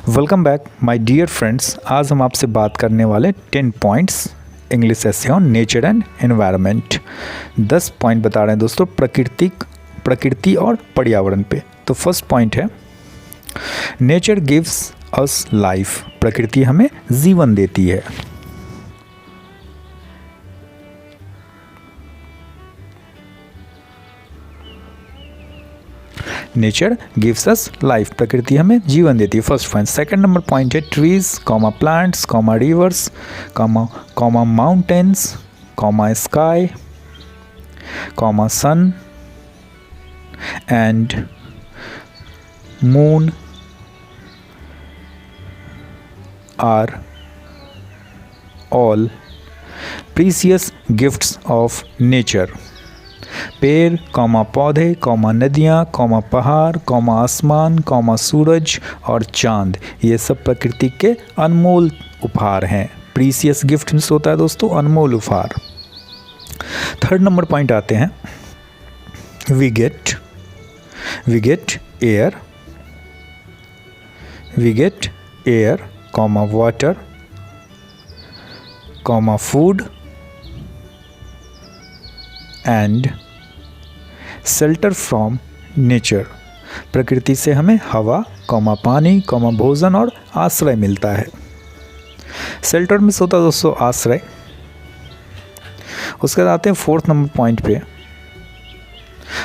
Welcome back my dear friends. आज हम आपसे बात करने वाले 10 points English essay on nature and environment. 10 point बता रहे हैं दोस्तों प्रकृति और पर्यावरण पे। तो फर्स्ट पॉइंट है नेचर गिव्स अस लाइफ। प्रकृति हमें जीवन देती है। Nature gives us life. प्रकृति हमें जीवन देती है। First point. Second number point है trees comma plants comma rivers comma mountains comma sky comma sun and moon are all precious gifts of nature. पेड़ कॉमा पौधे कॉमा नदियाँ कॉमा पहाड़ कॉमा आसमान कॉमा सूरज और चांद, ये सब प्रकृति के अनमोल उपहार हैं। प्रीसियस गिफ्ट मीन्स होता है दोस्तों अनमोल उपहार। थर्ड नंबर पॉइंट आते हैं we get air comma water comma food and shelter from nature. प्रकृति से हमें हवा कॉमा पानी कॉमा भोजन और आश्रय मिलता है। शेल्टर में होता है दोस्तों आश्रय। उसके बाद आते हैं फोर्थ नंबर पॉइंट पे।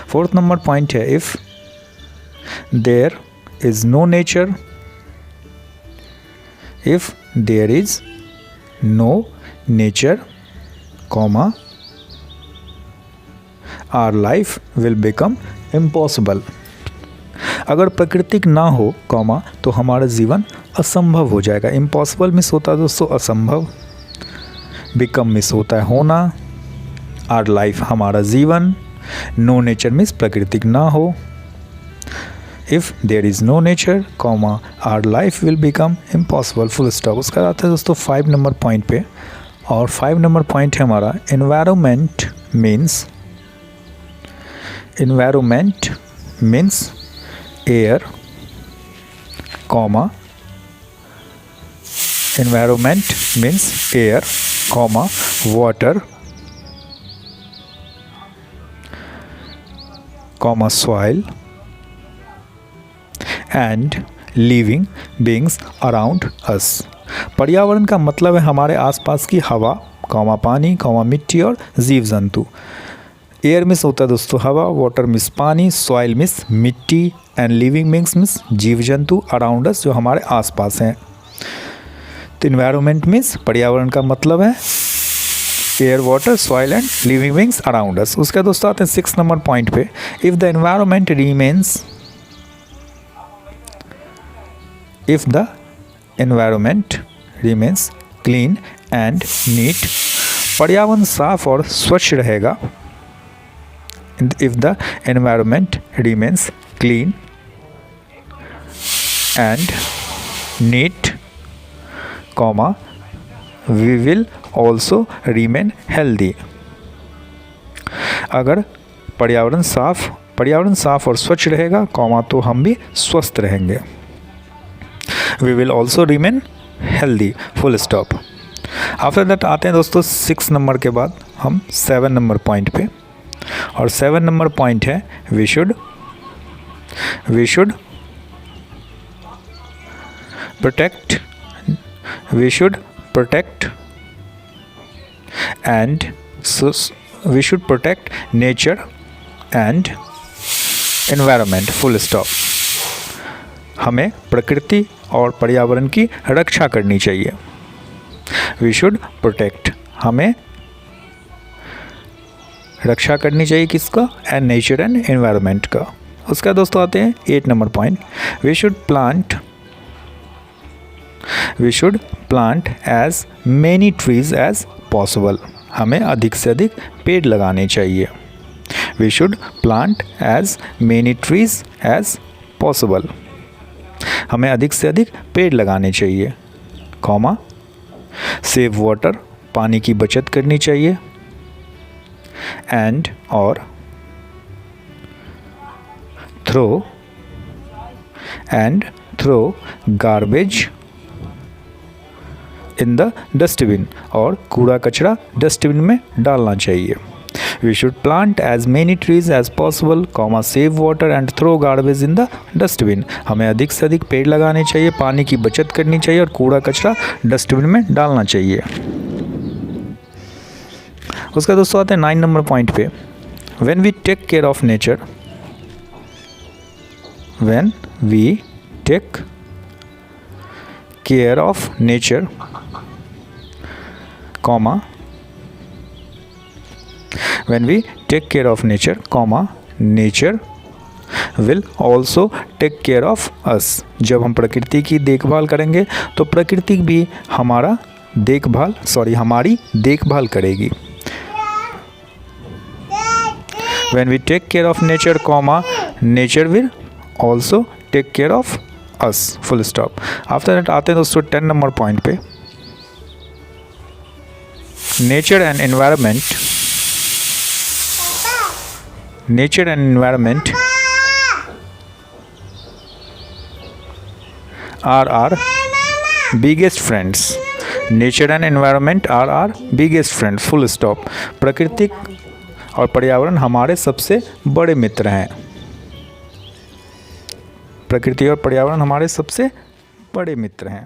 फोर्थ नंबर पॉइंट है if there is no nature comma our life will become impossible. अगर प्राकृतिक ना हो कॉमा तो हमारा जीवन असंभव हो जाएगा। इम्पॉसिबल मिस होता है दोस्तों असंभव। बिकम मिस होता है होना। आवर लाइफ हमारा जीवन। नो नेचर मिस प्राकृतिक ना हो। If there is no nature comma our life will become impossible full stop. उसका आता है दोस्तों 5 नंबर पॉइंट पे। और 5 नंबर पॉइंट है हमारा environment means air comma water comma soil and living beings around अस। पर्यावरण का मतलब है हमारे आसपास की हवा कॉमा पानी कॉमा मिट्टी और जीव जंतु। एयर मिस होता है दोस्तों हवा, वाटर मिस पानी, सॉइल मिस मिट्टी एंड लिविंग बीइंग्स मिस जीव जंतु अराउंड अस जो हमारे आसपास हैं। तो इन्वायरमेंट मिस पर्यावरण का मतलब है air water soil and living beings around us. उसके दोस्तों आते हैं 6 नंबर पॉइंट पे। If the environment remains clean and neat. पर्यावरण साफ और स्वच्छ रहेगा। If the environment remains clean and neat, comma, we will also remain healthy. अगर पर्यावरण साफ और स्वच्छ रहेगा कॉमा तो हम भी स्वस्थ रहेंगे। We will also remain healthy full stop. After that आते हैं दोस्तों 6 नंबर के बाद हम 7 नंबर पॉइंट पे। और 7 नंबर पॉइंट है we should protect nature and environment full stop. हमें प्रकृति और पर्यावरण की रक्षा करनी चाहिए। वी शुड प्रोटेक्ट हमें रक्षा करनी चाहिए किसका एंड नेचर एंड एनवायरनमेंट का। उसका दोस्तों आते हैं 8 number point. We should plant as many trees as possible. हमें अधिक से अधिक पेड़ लगाने चाहिए। We should plant as many trees as possible. हमें अधिक से अधिक पेड़ लगाने चाहिए कॉमा सेव वाटर पानी की बचत करनी चाहिए एंड और throw and throw garbage in the dustbin, और कूड़ा कचरा डस्टबिन में डालना चाहिए। We should plant as many trees as possible, comma save water and throw garbage in the dustbin. हमें अधिक से अधिक पेड़ लगाने चाहिए, पानी की बचत करनी चाहिए और कूड़ा कचरा डस्टबिन में डालना चाहिए। उसका दोस्तों आते हैं 9 नंबर पॉइंट पे। When we take care of nature, when we take care of nature, comma when we take care of nature, comma nature will also take care of us। जब हम प्रकृति की देखभाल करेंगे तो प्रकृति भी हमारी देखभाल करेगी। when we take care of nature, comma nature will also take care of us, full stop। After that आते हैं दोस्तों 10 नंबर पॉइंट पे। Nature and environment, nature and environment are our biggest friends। nature and environment are our biggest friends, full stop। प्रकृति और पर्यावरण हमारे सबसे बड़े मित्र हैं। प्रकृति और पर्यावरण हमारे सबसे बड़े मित्र हैं।